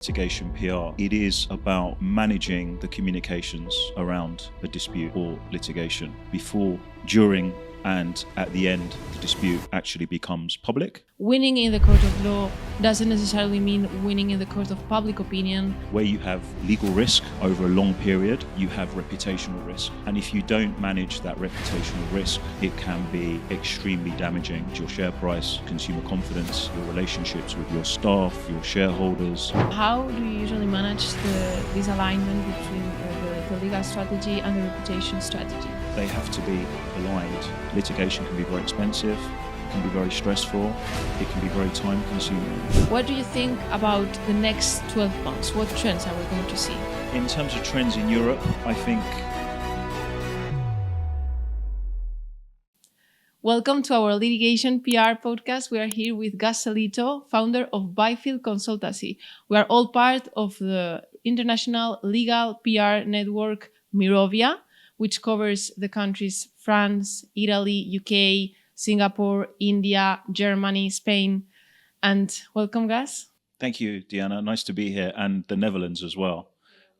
Litigation PR. It is about managing the communications around a dispute or litigation before, during, and at the end the dispute actually becomes public. Winning in the court of law doesn't necessarily mean winning in the court of public opinion. Where you have legal risk over a long period, you have reputational risk. And if you don't manage that reputational risk, it can be extremely damaging to your share price, consumer confidence, your relationships with your staff, your shareholders. How do you usually manage this alignment between the legal strategy and the reputation strategy? They have to be aligned. Litigation can be very expensive, can be very stressful, it can be very time consuming. What do you think about the next 12 months? What trends are we going to see? In terms of trends in Europe, I think... Welcome to our Litigation PR podcast. We are here with Gus Sellitto, founder of Byfield consultancy. We are all part of the international legal PR network MIROVIA, which covers the countries France, Italy, UK, Singapore, India, Germany, Spain. And welcome, Gus. Thank you, Diana. Nice to be here. And the Netherlands as well.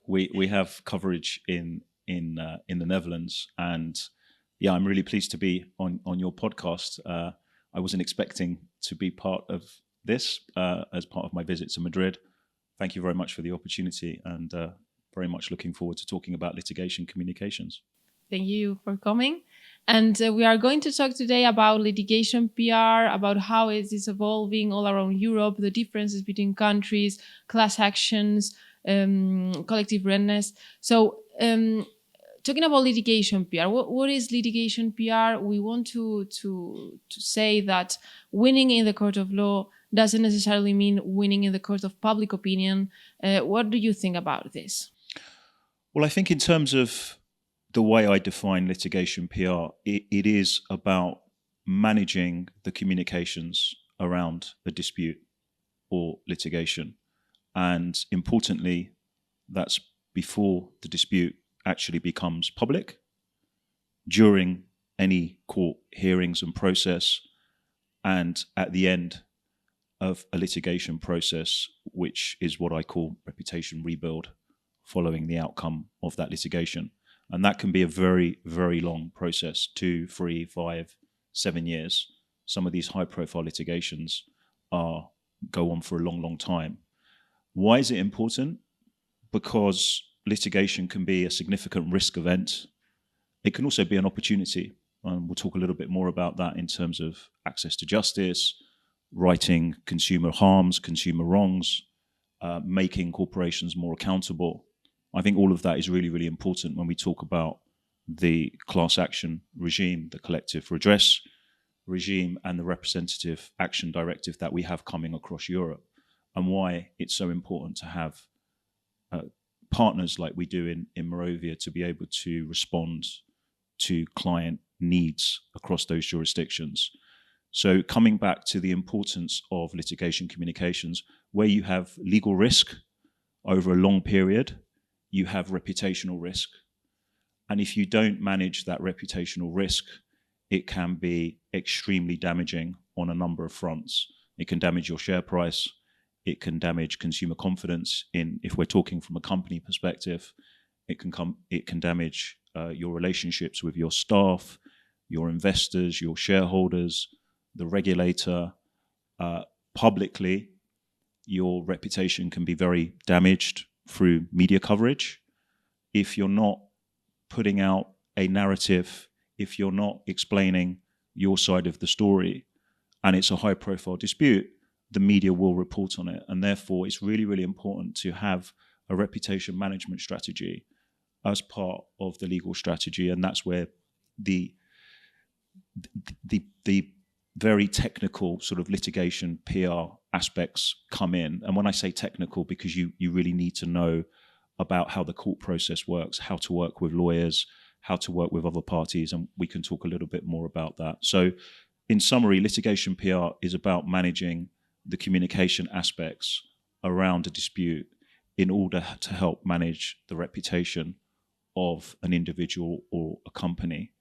We have coverage in the Netherlands. And yeah, I'm really pleased to be on your podcast. I wasn't expecting to be part of this as part of my visit to Madrid. Thank you very much for the opportunity, and very much looking forward to talking about litigation communications. Thank you for coming. And we are going to talk today about litigation PR, about how it is evolving all around Europe, the differences between countries, class actions, collective redress. So talking about litigation PR, what is litigation PR? We want to say that winning in the court of law doesn't necessarily mean winning in the court of public opinion. What do you think about this? Well, I think in terms of the way I define litigation PR, it is about managing the communications around a dispute or litigation. And importantly, that's before the dispute actually becomes public, during any court hearings and process, and at the end of a litigation process, which is what I call reputation rebuild, following the outcome of that litigation. And that can be a very, very long process, 2, 3, 5, 7 years. Some of these high-profile litigations go on for a long, long time. Why is it important? Because litigation can be a significant risk event. It can also be an opportunity. And we'll talk a little bit more about that in terms of access to justice, righting consumer harms, consumer wrongs, making corporations more accountable. I think all of that is really, really important when we talk about the class action regime, the collective redress regime, and the representative action directive that we have coming across Europe, and why it's so important to have partners like we do in MIROVIA to be able to respond to client needs across those jurisdictions. So coming back to the importance of litigation communications, where you have legal risk over a long period, you have reputational risk. And if you don't manage that reputational risk, it can be extremely damaging on a number of fronts. It can damage your share price. It can damage consumer confidence if we're talking from a company perspective. It can damage your relationships with your staff, your investors, your shareholders, the regulator. Publicly, your reputation can be very damaged through media coverage. If you're not putting out a narrative, if you're not explaining your side of the story, and it's a high profile dispute, the media will report on it. And therefore, it's really, really important to have a reputation management strategy as part of the legal strategy. And that's where the very technical sort of litigation PR aspects come in. And when I say technical, because you really need to know about how the court process works, how to work with lawyers, how to work with other parties, and we can talk a little bit more about that. So in summary, litigation PR is about managing the communication aspects around a dispute in order to help manage the reputation of an individual or a company.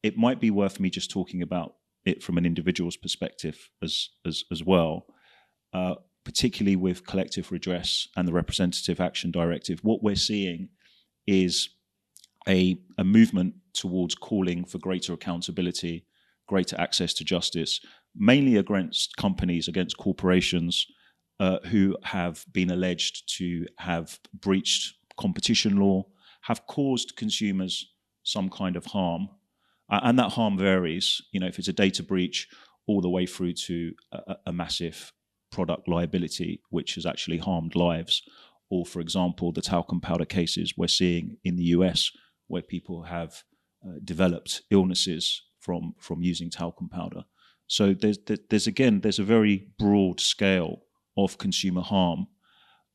It might be worth me just talking about it from an individual's perspective as well. particularly with collective redress and the representative action directive, what we're seeing is a movement towards calling for greater accountability, greater access to justice, mainly against companies, against corporations who have been alleged to have breached competition law, have caused consumers some kind of harm. And that harm varies, if it's a data breach, all the way through to a massive product liability, which has actually harmed lives. Or, for example, the talcum powder cases we're seeing in the US, where people have developed illnesses from using talcum powder. So there's a very broad scale of consumer harm.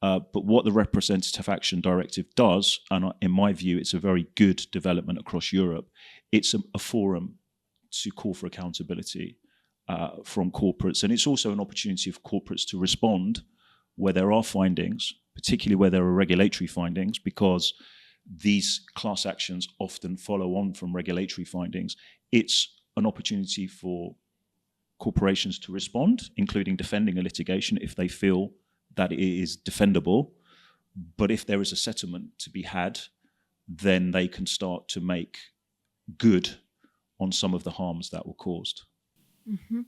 But what the Representative Action Directive does, and in my view, it's a very good development across Europe, it's a forum to call for accountability from corporates. And it's also an opportunity for corporates to respond where there are findings, particularly where there are regulatory findings, because these class actions often follow on from regulatory findings. It's an opportunity for corporations to respond, including defending a litigation if they feel that it is defendable. But if there is a settlement to be had, then they can start to make good on some of the harms that were caused. Mm-hmm.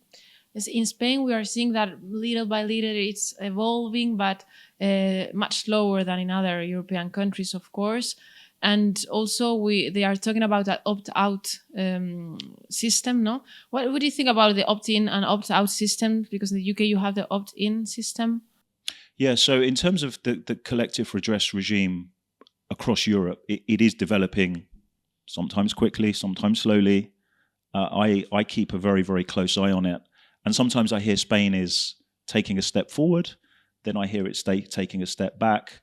Yes, in Spain, we are seeing that little by little it's evolving, but much slower than in other European countries, of course. And also, they are talking about that opt-out system, no? What do you think about the opt-in and opt-out system? Because in the UK, you have the opt-in system. Yeah, so in terms of the collective redress regime across Europe, it is developing sometimes quickly, sometimes slowly. I keep a very, very close eye on it. And sometimes I hear Spain is taking a step forward, then I hear it's taking a step back.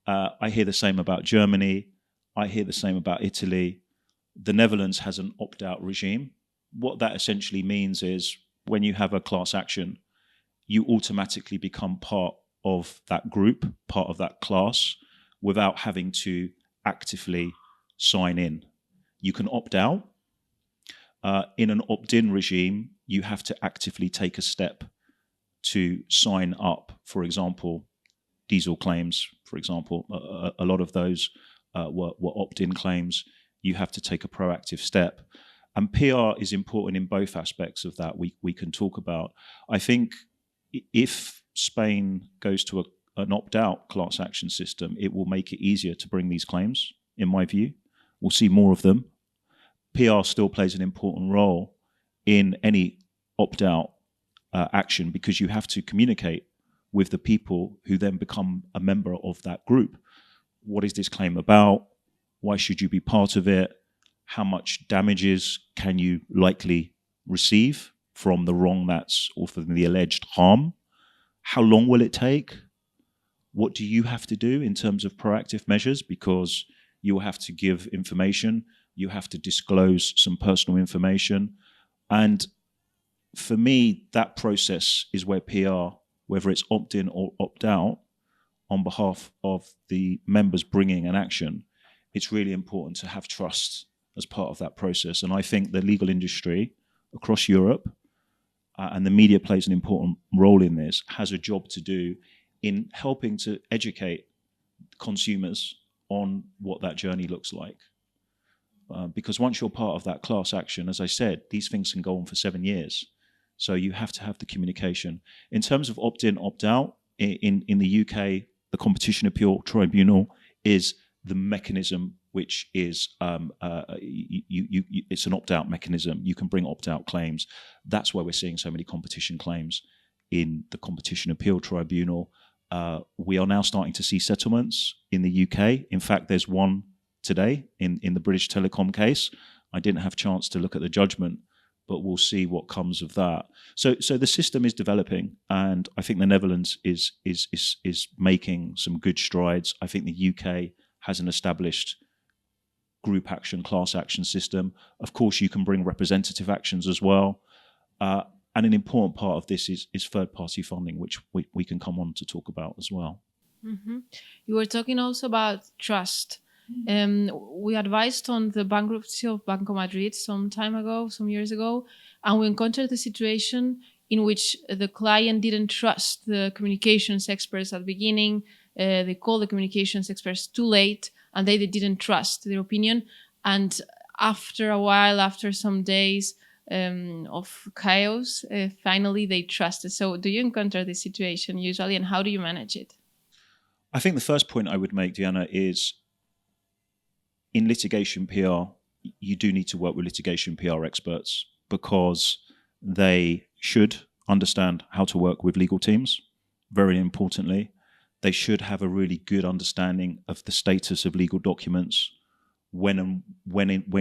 I hear the same about Germany. I hear the same about Italy. The Netherlands has an opt-out regime. What that essentially means is when you have a class action, you automatically become part of that group, part of that class, without having to actively sign in. You can opt out. In an opt-in regime, you have to actively take a step to sign up. For example, diesel claims, for example, a lot of those were opt-in claims. You have to take a proactive step. And PR is important in both aspects of that we can talk about. I think if Spain goes to an opt-out class action system, it will make it easier to bring these claims, in my view. We'll see more of them. PR still plays an important role in any opt-out action because you have to communicate with the people who then become a member of that group. What is this claim about? Why should you be part of it? How much damages can you likely receive from the wrong or from the alleged harm? How long will it take? What do you have to do in terms of proactive measures? Because you will have to give information. You have to disclose some personal information. And for me, that process is where PR, whether it's opt-in or opt-out, on behalf of the members bringing an action, it's really important to have trust as part of that process. And I think the legal industry across Europe, and the media plays an important role in this, has a job to do in helping to educate consumers on what that journey looks like. Because once you're part of that class action, as I said, these things can go on for 7 years. So you have to have the communication. In terms of opt-in, opt-out, in the UK, the Competition Appeal Tribunal is the mechanism which is, it's an opt-out mechanism. You can bring opt-out claims. That's why we're seeing so many competition claims in the Competition Appeal Tribunal. We are now starting to see settlements in the UK. In fact, there's one today in the British Telecom case. I didn't have a chance to look at the judgment, but we'll see what comes of that. So the system is developing, and I think the Netherlands is making some good strides. I think the UK has an established group action, class action system. Of course, you can bring representative actions as well. And an important part of this is third-party funding, which we can come on to talk about as well. Mm-hmm. You were talking also about trust. We advised on the bankruptcy of Banco Madrid some years ago, and we encountered the situation in which the client didn't trust the communications experts at the beginning. They called the communications experts too late, and they didn't trust their opinion. And after a while, after some days of chaos, finally they trusted. So do you encounter this situation usually, and how do you manage it? I think the first point I would make, Diana, is in litigation PR, you do need to work with litigation PR experts because they should understand how to work with legal teams. Very importantly, they should have a really good understanding of the status of legal documents, when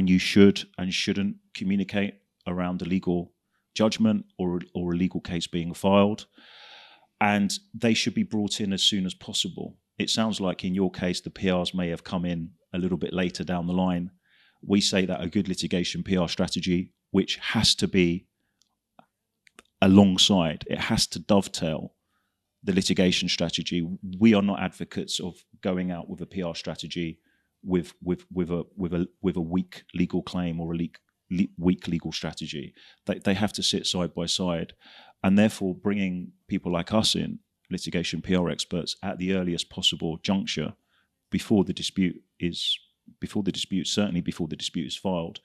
you should and shouldn't communicate around a legal judgment or a legal case being filed. And they should be brought in as soon as possible. It sounds like in your case, the PRs may have come in a little bit later down the line. We say that a good litigation PR strategy, which has to be alongside, it has to dovetail the litigation strategy. We are not advocates of going out with a PR strategy with a weak legal claim or a weak legal strategy. They have to sit side by side, and therefore bringing people like us in, litigation PR experts, at the earliest possible juncture before the dispute is filed,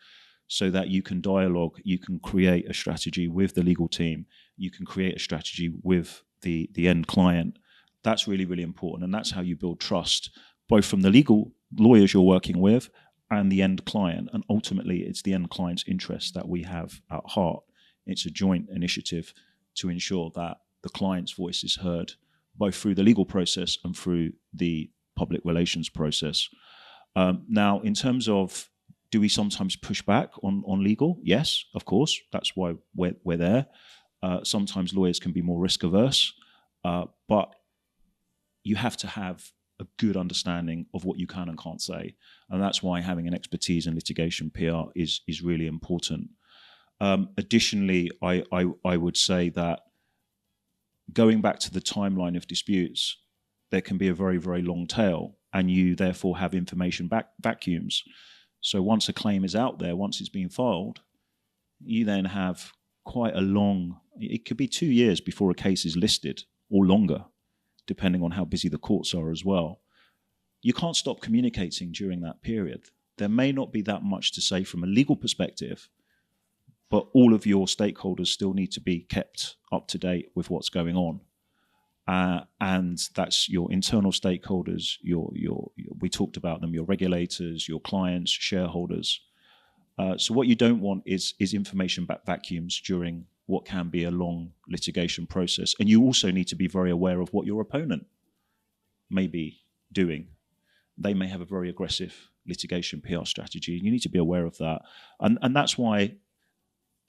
so that you can dialogue, you can create a strategy with the legal team, you can create a strategy with the end client. That's really, really important, and that's how you build trust, both from the legal lawyers you're working with and the end client. And ultimately, it's the end client's interest that we have at heart. It's a joint initiative to ensure that the client's voice is heard, both through the legal process and through the public relations process. Now, in terms of, do we sometimes push back on legal? Yes, of course. That's why we're there. Sometimes lawyers can be more risk averse, but you have to have a good understanding of what you can and can't say. And that's why having an expertise in litigation PR is really important. Additionally, I would say that going back to the timeline of disputes, there can be a very, very long tail, and you therefore have information vacuums. So once a claim is out there, once it's been filed, you then have quite a long, it could be 2 years before a case is listed, or longer, depending on how busy the courts are as well. You can't stop communicating during that period. There may not be that much to say from a legal perspective, but all of your stakeholders still need to be kept up to date with what's going on. And that's your internal stakeholders, we talked about them, your regulators, your clients, shareholders. So what you don't want is information vacuums during what can be a long litigation process. And you also need to be very aware of what your opponent may be doing. They may have a very aggressive litigation PR strategy, and you need to be aware of that. And that's why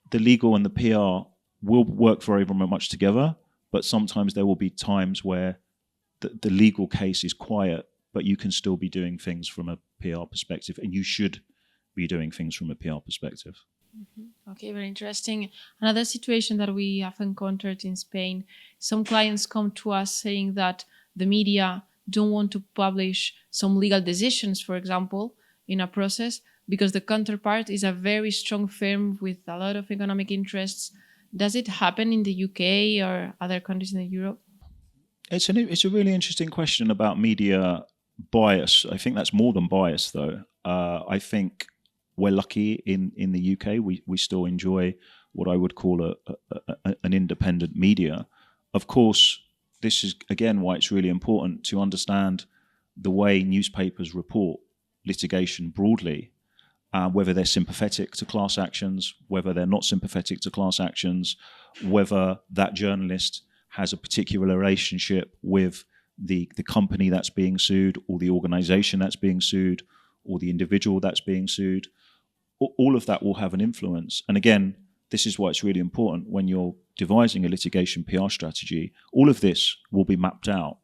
the legal and the PR will work very, very much together, but sometimes there will be times where the legal case is quiet, but you can still be doing things from a PR perspective, and you should be doing things from a PR perspective. Mm-hmm. Okay, very interesting. Another situation that we have encountered in Spain, some clients come to us saying that the media don't want to publish some legal decisions, for example, in a process, because the counterpart is a very strong firm with a lot of economic interests. Does it happen in the UK or other countries in Europe? It's a really interesting question about media bias. I think that's more than bias, though. I think we're lucky in the UK. We still enjoy what I would call an independent media. Of course, this is, again, why it's really important to understand the way newspapers report litigation broadly, whether they're sympathetic to class actions, whether they're not sympathetic to class actions, whether that journalist has a particular relationship with the company that's being sued, or the organization that's being sued, or the individual that's being sued. All of that will have an influence. And again, this is why it's really important when you're devising a litigation PR strategy. All of this will be mapped out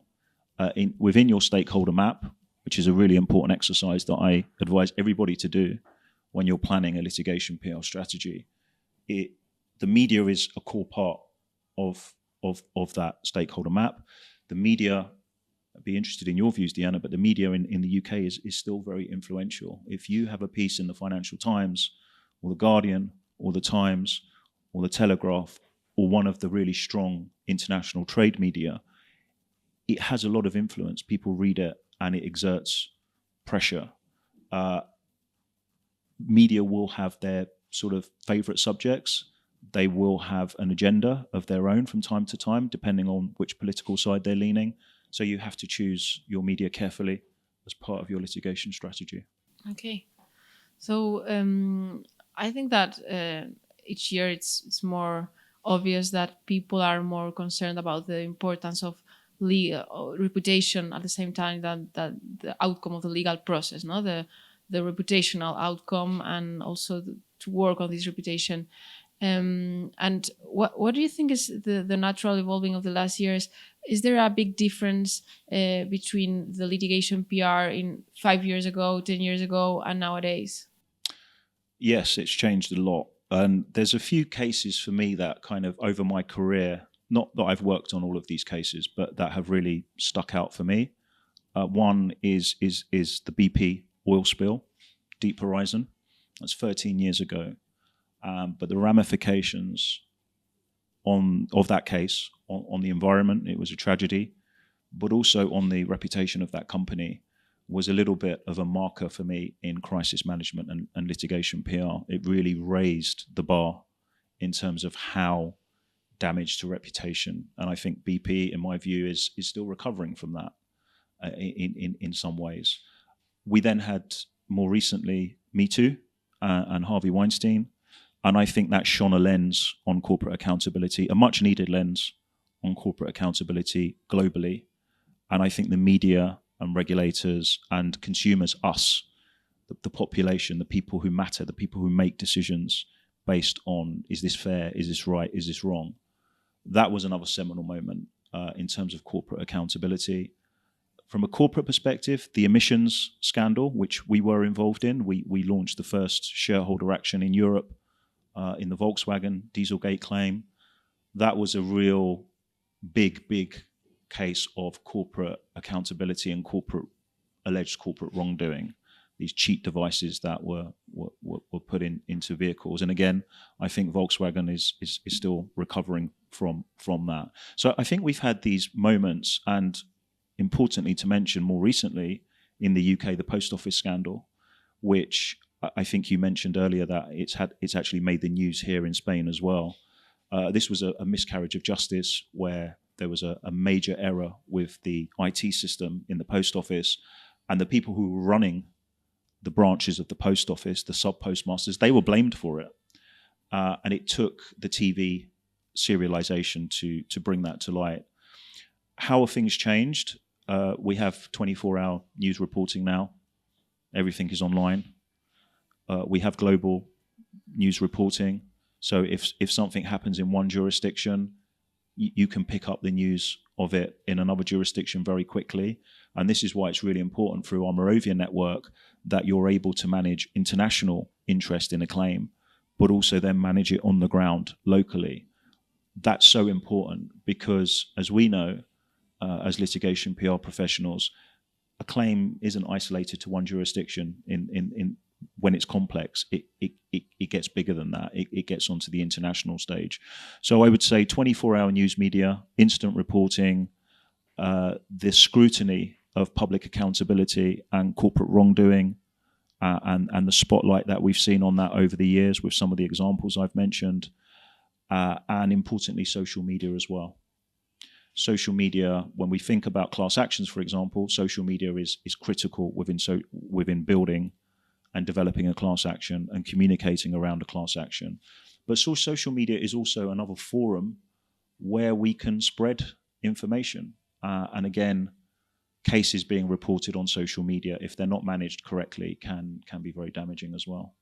within your stakeholder map, which is a really important exercise that I advise everybody to do when you're planning a litigation PR strategy. The media is a core part of that stakeholder map. The media, I'd be interested in your views, Diana, but the media in the UK is still very influential. If you have a piece in the Financial Times or the Guardian or the Times or the Telegraph or one of the really strong international trade media, it has a lot of influence. People read it and it exerts pressure. Media will have their sort of favorite subjects. They will have an agenda of their own from time to time, depending on which political side they're leaning. So you have to choose your media carefully as part of your litigation strategy. Okay. So I think that each year it's more obvious that people are more concerned about the importance of legal reputation at the same time than the outcome of the legal process, no? The reputational outcome, and also to work on this reputation. And what do you think is the natural evolving of the last years? Is there a big difference between the litigation PR in 5 years ago, 10 years ago, and nowadays? Yes, it's changed a lot. And there's a few cases for me that kind of over my career, not that I've worked on all of these cases, but that have really stuck out for me. One is the BP oil spill, Deep Horizon. That's 13 years ago. But the ramifications of that case on the environment, it was a tragedy, but also on the reputation of that company was a little bit of a marker for me in crisis management and litigation PR. It really raised the bar in terms of how damage to reputation. And I think BP, in my view, is still recovering from that in some ways. We then had more recently Me Too and Harvey Weinstein. And I think that shone a lens on corporate accountability, a much needed lens on corporate accountability globally. And I think the media and regulators and consumers, us, the population, the people who matter, the people who make decisions based on, is this fair, is this right, is this wrong? That was another seminal moment in terms of corporate accountability. From a corporate perspective, the emissions scandal, which we were involved in, we launched the first shareholder action in Europe in the Volkswagen Dieselgate claim. That was a real big case of corporate accountability and alleged corporate wrongdoing. These cheat devices that were put into vehicles. And again, I think Volkswagen is still recovering from that. So I think we've had these moments, and importantly to mention, more recently in the UK, the post office scandal, which I think you mentioned earlier that it's actually made the news here in Spain as well. This was a miscarriage of justice where there was a major error with the IT system in the post office, and the people who were running the branches of the post office, the sub-postmasters, they were blamed for it. And it took the TV serialization to bring that to light. How have things changed? We have 24-hour news reporting now. Everything is online. We have global news reporting. So if something happens in one jurisdiction, you can pick up the news of it in another jurisdiction very quickly. And this is why it's really important through our MIROVIA network that you're able to manage international interest in a claim, but also then manage it on the ground locally. That's so important because, as we know, as litigation PR professionals, a claim isn't isolated to one jurisdiction. When it's complex, it gets bigger than that. It gets onto the international stage. So I would say 24-hour news media, instant reporting, the scrutiny of public accountability and corporate wrongdoing, and the spotlight that we've seen on that over the years with some of the examples I've mentioned, and importantly, social media as well. Social media, when we think about class actions, for example, social media is critical within building and developing a class action and communicating around a class action. But social media is also another forum where we can spread information. And again, cases being reported on social media, if they're not managed correctly, can be very damaging as well.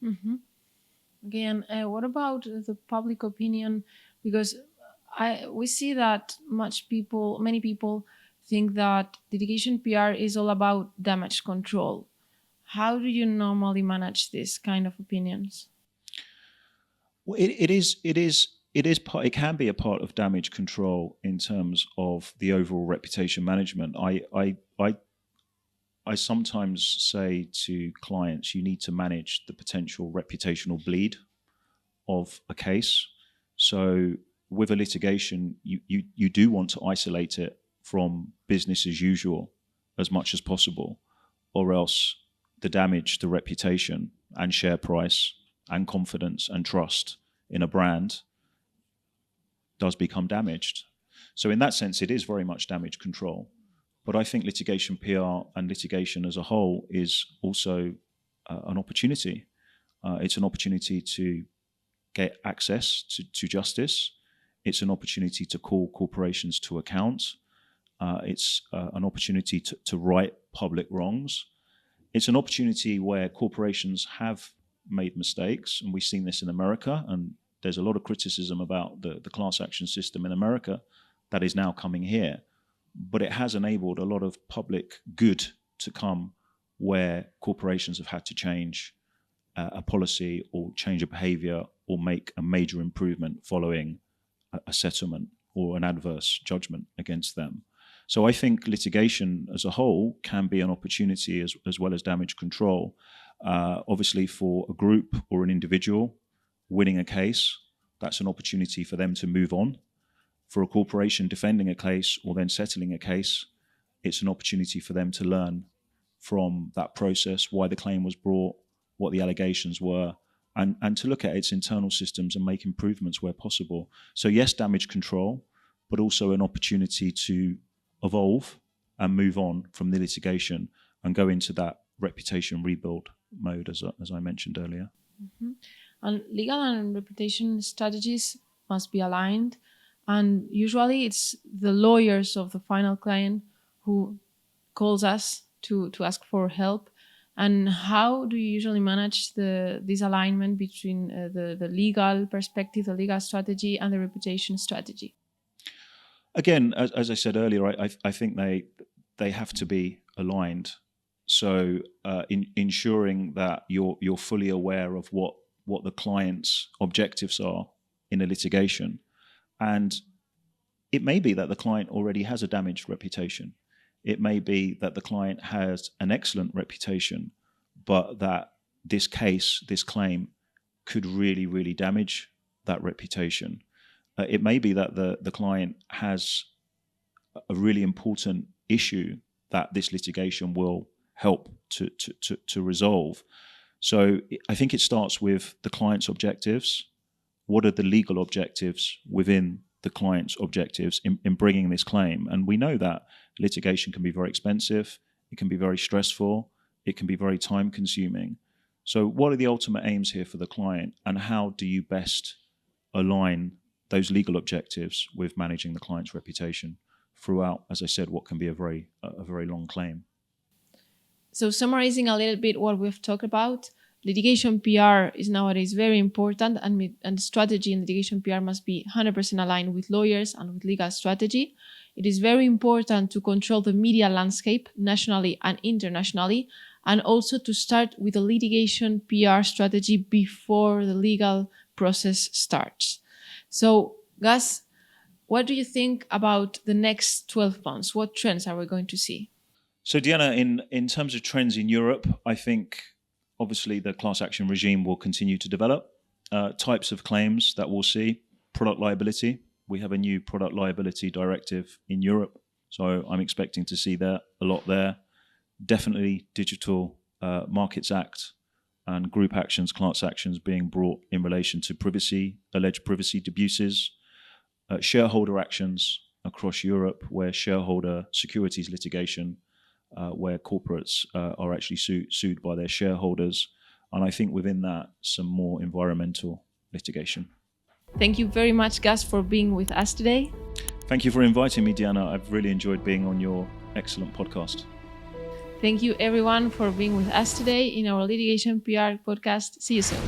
Mm-hmm. Again, what about the public opinion? Because we see that many people think that litigation PR is all about damage control. How do you normally manage this kind of opinions? Well, it can be a part of damage control in terms of the overall reputation management. I sometimes say to clients, you need to manage the potential reputational bleed of a case. So with a litigation, you do want to isolate it from business as usual as much as possible, or else the damage to reputation and share price and confidence and trust in a brand does become damaged. So in that sense, it is very much damage control. But I think litigation PR and litigation as a whole is also an opportunity. It's an opportunity to get access to justice. It's an opportunity to call corporations to account. It's an opportunity to right public wrongs. It's an opportunity where corporations have made mistakes, and we've seen this in America, and there's a lot of criticism about the class action system in America that is now coming here. But it has enabled a lot of public good to come where corporations have had to change a policy or change a behavior or make a major improvement following a settlement or an adverse judgment against them. So I think litigation as a whole can be an opportunity as well as damage control. Obviously, for a group or an individual winning a case, that's an opportunity for them to move on. For a corporation defending a case or then settling a case, it's an opportunity for them to learn from that process, why the claim was brought, what the allegations were, and to look at its internal systems and make improvements where possible. So yes, damage control, but also an opportunity to evolve and move on from the litigation and go into that reputation rebuild mode, as I mentioned earlier. Mm-hmm. And legal and reputation strategies must be aligned. And usually it's the lawyers of the final client who calls us to ask for help. And how do you usually manage this alignment between the legal perspective, the legal strategy, and the reputation strategy? Again, as I said earlier, I think they have to be aligned. So ensuring that you're fully aware of what the client's objectives are in a litigation. And it may be that the client already has a damaged reputation. It may be that the client has an excellent reputation, but that this case, this claim, could really, really damage that reputation. It may be that the client has a really important issue that this litigation will help to resolve. So I think it starts with the client's objectives. What are the legal objectives within the client's objectives in bringing this claim? And we know that litigation can be very expensive, it can be very stressful, it can be very time consuming. So what are the ultimate aims here for the client, and how do you best align those legal objectives with managing the client's reputation throughout, as I said, what can be a very long claim? So summarizing a little bit what we've talked about, litigation PR is nowadays very important, and strategy in litigation PR must be 100% aligned with lawyers and with legal strategy. It is very important to control the media landscape nationally and internationally, and also to start with a litigation PR strategy before the legal process starts. So, Gus, what do you think about the next 12 months? What trends are we going to see? So, Diana, in terms of trends in Europe, I think obviously the class action regime will continue to develop. Types of claims that we'll see: product liability. We have a new product liability directive in Europe, so I'm expecting to see that a lot there. Definitely Digital Markets Act and group actions, class actions being brought in relation to privacy, alleged privacy abuses. Shareholder actions across Europe, where shareholder securities litigation, where corporates are actually sued by their shareholders. And I think within that, some more environmental litigation. Thank you very much, Gus, for being with us today. Thank you for inviting me, Diana. I've really enjoyed being on your excellent podcast. Thank you, everyone, for being with us today in our Litigation PR podcast. See you soon.